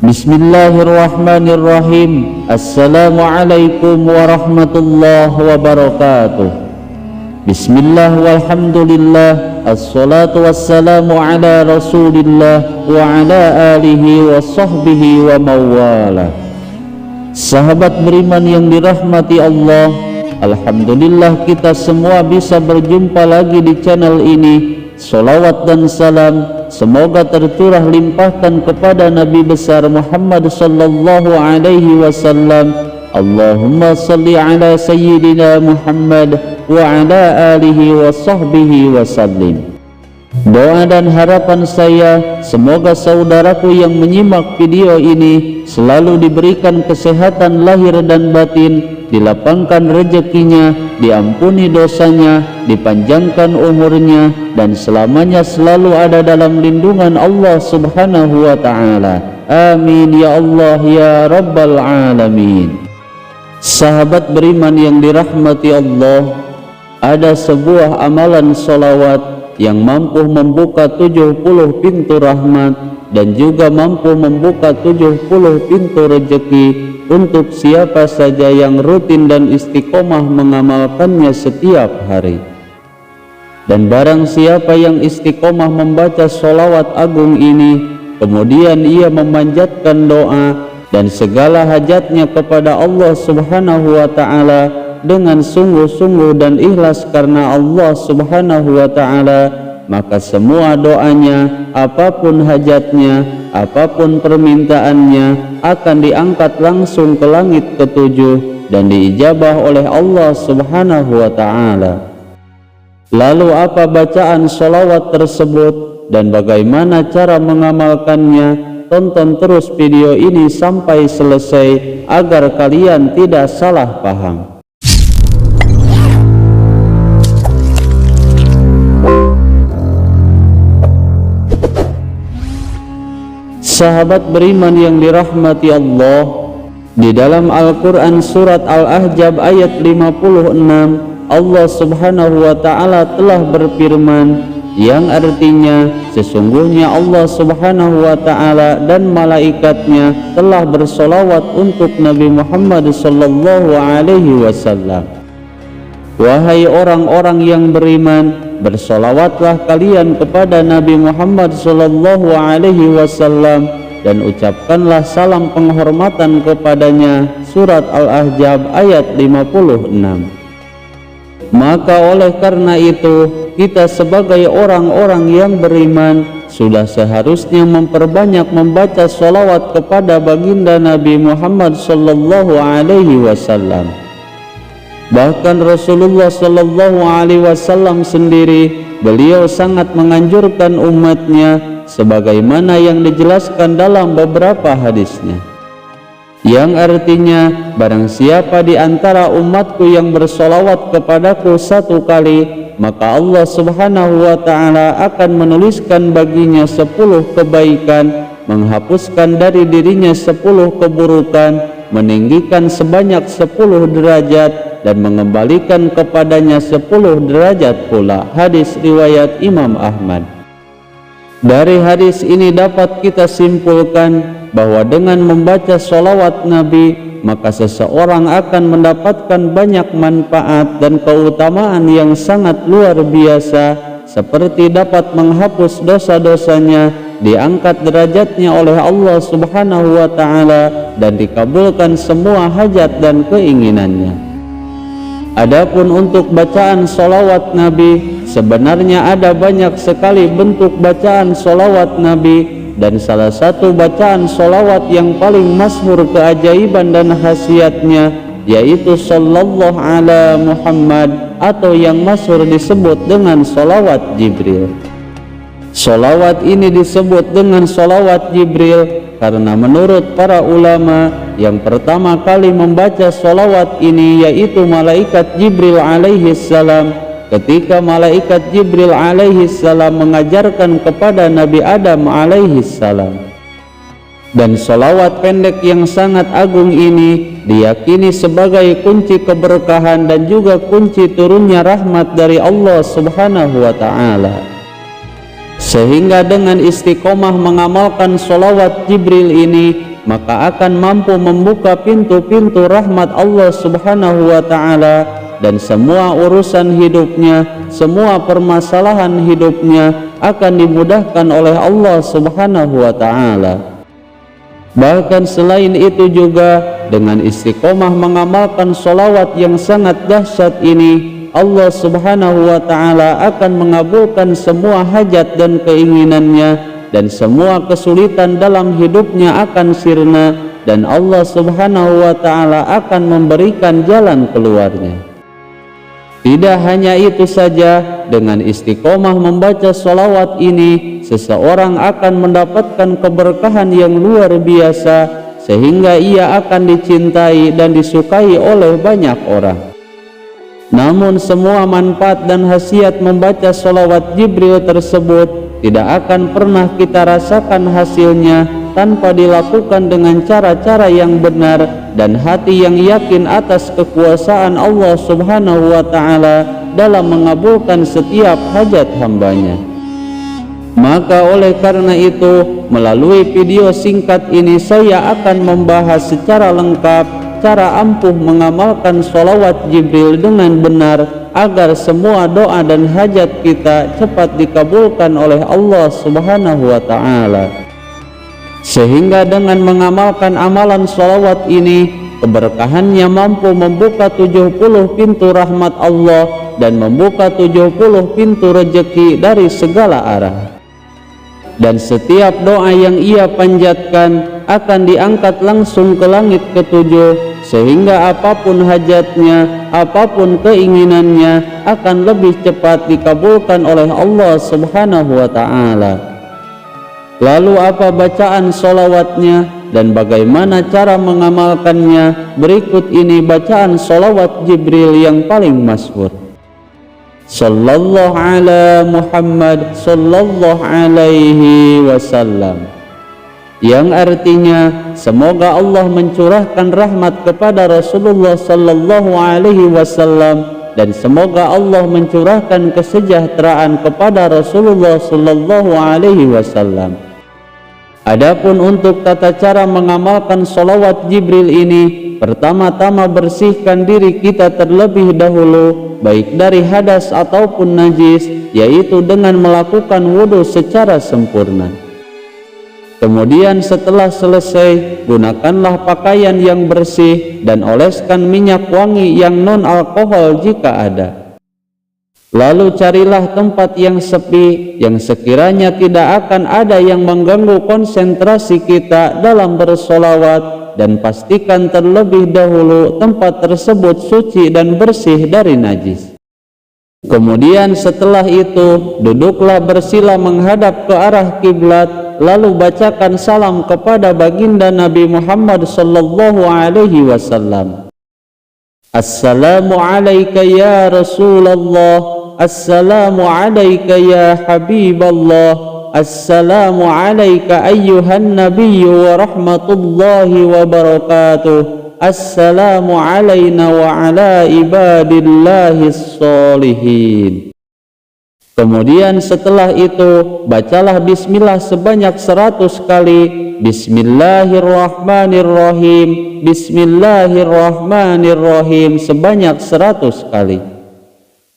Bismillahirrahmanirrahim. Assalamualaikum warahmatullahi wabarakatuh. Bismillah walhamdulillah, assalatu wassalamu ala rasulillah wa ala alihi wa sahbihi wa mawala. Sahabat beriman yang dirahmati Allah, alhamdulillah kita semua bisa berjumpa lagi di channel ini. Salawat dan salam semoga tercurah limpahkan kepada Nabi besar Muhammad sallallahu alaihi wasallam. Allahumma salli ala sayyidina Muhammad wa ala alihi wa sahbihi wasallim. Doa dan harapan saya, semoga saudaraku yang menyimak video ini selalu diberikan kesehatan lahir dan batin, dilapangkan rezekinya, diampuni dosanya, dipanjangkan umurnya, dan selamanya selalu ada dalam lindungan Allah subhanahu wa ta'ala. Amin ya Allah ya Rabbal Alamin. Sahabat beriman yang dirahmati Allah, ada sebuah amalan sholawat yang mampu membuka 70 pintu rahmat dan juga mampu membuka 70 pintu rezeki untuk siapa saja yang rutin dan istiqomah mengamalkannya setiap hari. Dan barang siapa yang istiqomah membaca sholawat agung ini, kemudian ia memanjatkan doa dan segala hajatnya kepada Allah subhanahu wa ta'ala dengan sungguh-sungguh dan ikhlas karena Allah subhanahu wa ta'ala, maka semua doanya, apapun hajatnya, apapun permintaannya, akan diangkat langsung ke langit ketujuh dan diijabah oleh Allah subhanahu wa ta'ala. Lalu apa bacaan sholawat tersebut dan bagaimana cara mengamalkannya? Tonton terus video ini sampai selesai agar kalian tidak salah paham. Sahabat beriman yang dirahmati Allah, di dalam Al-Quran surat Al-Ahzab ayat 56, Allah subhanahu wa ta'ala telah berfirman, yang artinya sesungguhnya Allah subhanahu wa ta'ala dan malaikatnya telah bersolawat untuk Nabi Muhammad sallallahu alaihi wasallam. Wahai orang-orang yang beriman, bersolawatlah kalian kepada Nabi Muhammad sallallahu alaihi wasallam dan ucapkanlah salam penghormatan kepadanya. Surat Al-Ahzab ayat 56. Maka oleh karena itu, kita sebagai orang-orang yang beriman sudah seharusnya memperbanyak membaca sholawat kepada baginda Nabi Muhammad sallallahu alaihi wasallam. Bahkan Rasulullah sallallahu alaihi wasallam sendiri, beliau sangat menganjurkan umatnya sebagaimana yang dijelaskan dalam beberapa hadisnya, yang artinya barang siapa di antara umatku yang bersolawat kepadaku satu kali, maka Allah subhanahu wa ta'ala akan menuliskan baginya 10 kebaikan, menghapuskan dari dirinya 10 keburukan, meninggikan sebanyak 10 derajat, dan mengembalikan kepadanya 10 derajat pula. Hadis riwayat Imam Ahmad. Dari hadis ini dapat kita simpulkan bahwa dengan membaca sholawat Nabi, maka seseorang akan mendapatkan banyak manfaat dan keutamaan yang sangat luar biasa, seperti dapat menghapus dosa-dosanya, diangkat derajatnya oleh Allah subhanahu wa ta'ala, dan dikabulkan semua hajat dan keinginannya. Adapun untuk bacaan sholawat Nabi, sebenarnya ada banyak sekali bentuk bacaan sholawat Nabi, dan salah satu bacaan sholawat yang paling masyhur keajaiban dan khasiatnya yaitu sallallahu ala Muhammad, atau yang masyhur disebut dengan sholawat Jibril. Sholawat ini disebut dengan sholawat Jibril karena menurut para ulama, yang pertama kali membaca sholawat ini yaitu malaikat Jibril alaihi salam, ketika malaikat Jibril alaihi salam mengajarkan kepada Nabi Adam alaihi salam. Dan sholawat pendek yang sangat agung ini diyakini sebagai kunci keberkahan dan juga kunci turunnya rahmat dari Allah subhanahu wa ta'ala. Sehingga dengan istiqomah mengamalkan sholawat Jibril ini, maka akan mampu membuka pintu-pintu rahmat Allah Subhanahu wa ta'ala, dan semua urusan hidupnya, semua permasalahan hidupnya akan dimudahkan oleh Allah Subhanahu wa ta'ala. Bahkan selain itu juga, dengan istiqomah mengamalkan sholawat yang sangat dahsyat ini, Allah Subhanahu wa ta'ala akan mengabulkan semua hajat dan keinginannya, dan semua kesulitan dalam hidupnya akan sirna, dan Allah Subhanahu wa ta'ala akan memberikan jalan keluarnya. Tidak hanya itu saja, dengan istiqomah membaca sholawat ini, seseorang akan mendapatkan keberkahan yang luar biasa, sehingga ia akan dicintai dan disukai oleh banyak orang. Namun semua manfaat dan khasiat membaca sholawat Jibril tersebut tidak akan pernah kita rasakan hasilnya tanpa dilakukan dengan cara-cara yang benar dan hati yang yakin atas kekuasaan Allah Subhanahu wa ta'ala dalam mengabulkan setiap hajat hambanya. Maka oleh karena itu, melalui video singkat ini saya akan membahas secara lengkap cara ampuh mengamalkan sholawat Jibril dengan benar, agar semua doa dan hajat kita cepat dikabulkan oleh Allah Subhanahu wa ta'ala. Sehingga dengan mengamalkan amalan sholawat ini, keberkahannya mampu membuka 70 pintu rahmat Allah dan membuka 70 pintu rejeki dari segala arah. Dan setiap doa yang ia panjatkan akan diangkat langsung ke langit ketujuh, sehingga apapun hajatnya, apapun keinginannya akan lebih cepat dikabulkan oleh Allah Subhanahu wa ta'ala. Lalu apa bacaan sholawatnya dan bagaimana cara mengamalkannya? Berikut ini bacaan sholawat Jibril yang paling masyhur. Sallallahu ala Muhammad sallallahu alaihi wasallam, yang artinya semoga Allah mencurahkan rahmat kepada Rasulullah sallallahu alaihi wasallam, dan semoga Allah mencurahkan kesejahteraan kepada Rasulullah sallallahu alaihi wasallam. Adapun untuk tata cara mengamalkan sholawat Jibril ini, pertama-tama bersihkan diri kita terlebih dahulu, baik dari hadas ataupun najis, yaitu dengan melakukan wudhu secara sempurna. Kemudian setelah selesai, gunakanlah pakaian yang bersih dan oleskan minyak wangi yang non-alkohol jika ada. Lalu carilah tempat yang sepi, yang sekiranya tidak akan ada yang mengganggu konsentrasi kita dalam bersolawat, dan pastikan terlebih dahulu tempat tersebut suci dan bersih dari najis. Kemudian setelah itu, duduklah bersila menghadap ke arah kiblat, lalu bacakan salam kepada baginda Nabi Muhammad sallallahu alaihi wasallam. Assalamu alayka ya Rasulullah, assalamu alayka ya Habiballah, assalamu alayka ayyuhan nabiyyu wa rahmatullahi wa barakatuh, assalamu alayna wa ala ibadillahis sholihin. Kemudian setelah itu, bacalah bismillah sebanyak 100 kali. Bismillahirrahmanirrahim, Bismillahirrahmanirrahim sebanyak 100 kali.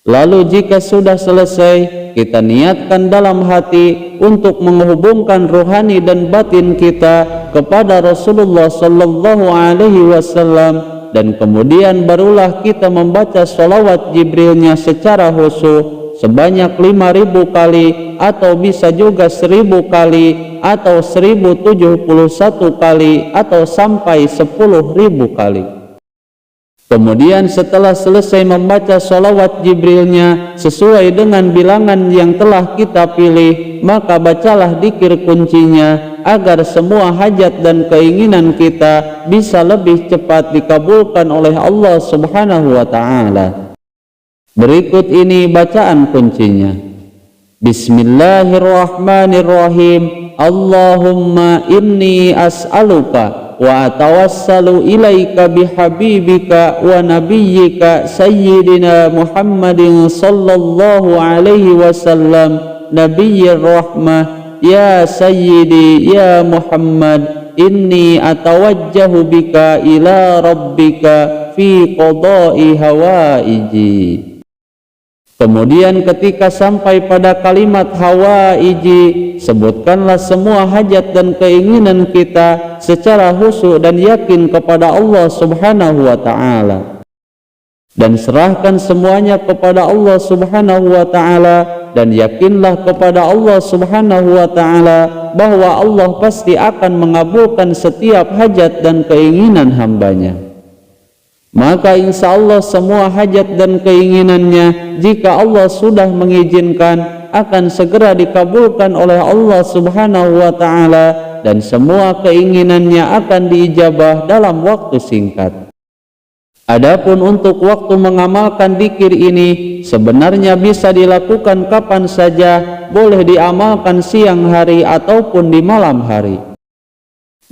Lalu jika sudah selesai, kita niatkan dalam hati untuk menghubungkan rohani dan batin kita kepada Rasulullah sallallahu alaihi wasallam, dan kemudian barulah kita membaca sholawat Jibrilnya secara khusyuk sebanyak 5.000 kali, atau bisa juga 1.000 kali, atau 1.071 kali, atau sampai 10.000 kali. Kemudian setelah selesai membaca sholawat Jibrilnya sesuai dengan bilangan yang telah kita pilih, maka bacalah dzikir kuncinya agar semua hajat dan keinginan kita bisa lebih cepat dikabulkan oleh Allah Subhanahu wa ta'ala. Berikut ini bacaan kuncinya. Bismillahirrahmanirrahim. Allahumma inni as'aluka wa atawassalu ilaika bihabibika wa nabiyyika sayyidina Muhammadin sallallahu alaihi wasallam nabiyyir rahmah, ya sayyidi ya Muhammad, inni atawajjahu bika ila rabbika fi qada'i hawaiji. Kemudian ketika sampai pada kalimat hawaiji, sebutkanlah semua hajat dan keinginan kita secara khusyuk dan yakin kepada Allah Subhanahu wa ta'ala. Dan serahkan semuanya kepada Allah Subhanahu wa ta'ala, dan yakinlah kepada Allah Subhanahu wa ta'ala bahwa Allah pasti akan mengabulkan setiap hajat dan keinginan hambanya. Maka insya Allah semua hajat dan keinginannya, jika Allah sudah mengizinkan, akan segera dikabulkan oleh Allah Subhanahu wa ta'ala, dan semua keinginannya akan diijabah dalam waktu singkat. Adapun untuk waktu mengamalkan dzikir ini, sebenarnya bisa dilakukan kapan saja, boleh diamalkan siang hari ataupun di malam hari.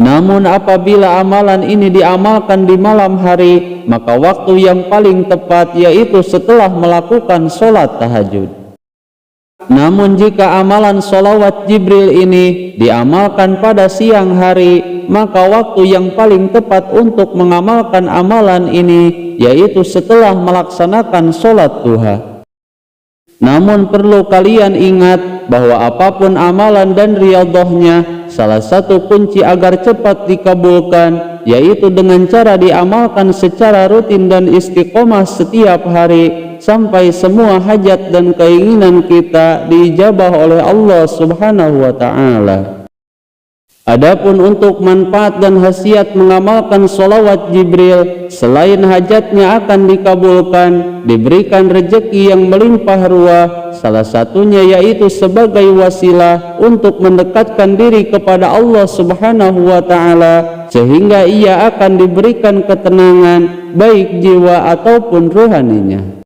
Namun apabila amalan ini diamalkan di malam hari, maka waktu yang paling tepat yaitu setelah melakukan sholat tahajud. Namun jika amalan sholawat Jibril ini diamalkan pada siang hari, maka waktu yang paling tepat untuk mengamalkan amalan ini yaitu setelah melaksanakan sholat duha. Namun perlu kalian ingat bahwa apapun amalan dan riyadhahnya, salah satu kunci agar cepat dikabulkan yaitu dengan cara diamalkan secara rutin dan istiqomah setiap hari, sampai semua hajat dan keinginan kita diijabah oleh Allah Subhanahu wa ta'ala. Adapun untuk manfaat dan khasiat mengamalkan sholawat Jibril, selain hajatnya akan dikabulkan, diberikan rezeki yang melimpah ruah, salah satunya yaitu sebagai wasilah untuk mendekatkan diri kepada Allah Subhanahu wa ta'ala, sehingga ia akan diberikan ketenangan baik jiwa ataupun rohaninya.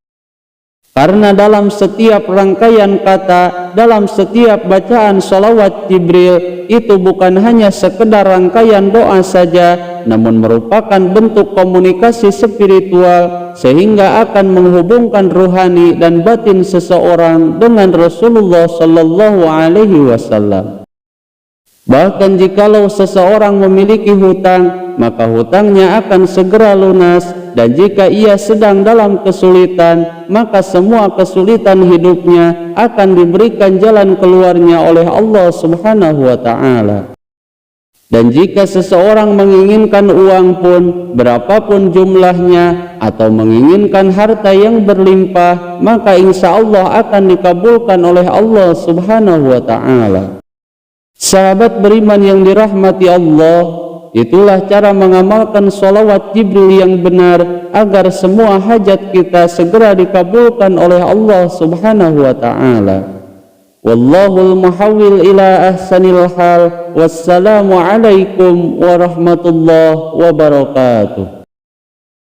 Karena dalam setiap rangkaian kata, dalam setiap bacaan sholawat Jibril, itu bukan hanya sekedar rangkaian doa saja, namun merupakan bentuk komunikasi spiritual, sehingga akan menghubungkan rohani dan batin seseorang dengan Rasulullah Sallallahu Alaihi Wasallam. Bahkan jikalau seseorang memiliki hutang, maka hutangnya akan segera lunas, dan jika ia sedang dalam kesulitan, maka semua kesulitan hidupnya akan diberikan jalan keluarnya oleh Allah Subhanahu wa ta'ala. Dan jika seseorang menginginkan uang pun, berapapun jumlahnya, atau menginginkan harta yang berlimpah, maka insya Allah akan dikabulkan oleh Allah Subhanahu wa ta'ala. Sahabat beriman yang dirahmati Allah, itulah cara mengamalkan sholawat Jibril yang benar agar semua hajat kita segera dikabulkan oleh Allah Subhanahu wa ta'ala. Wallahul muhawwil ila ahsanil hal. Wassalamu alaikum warahmatullahi wabarakatuh.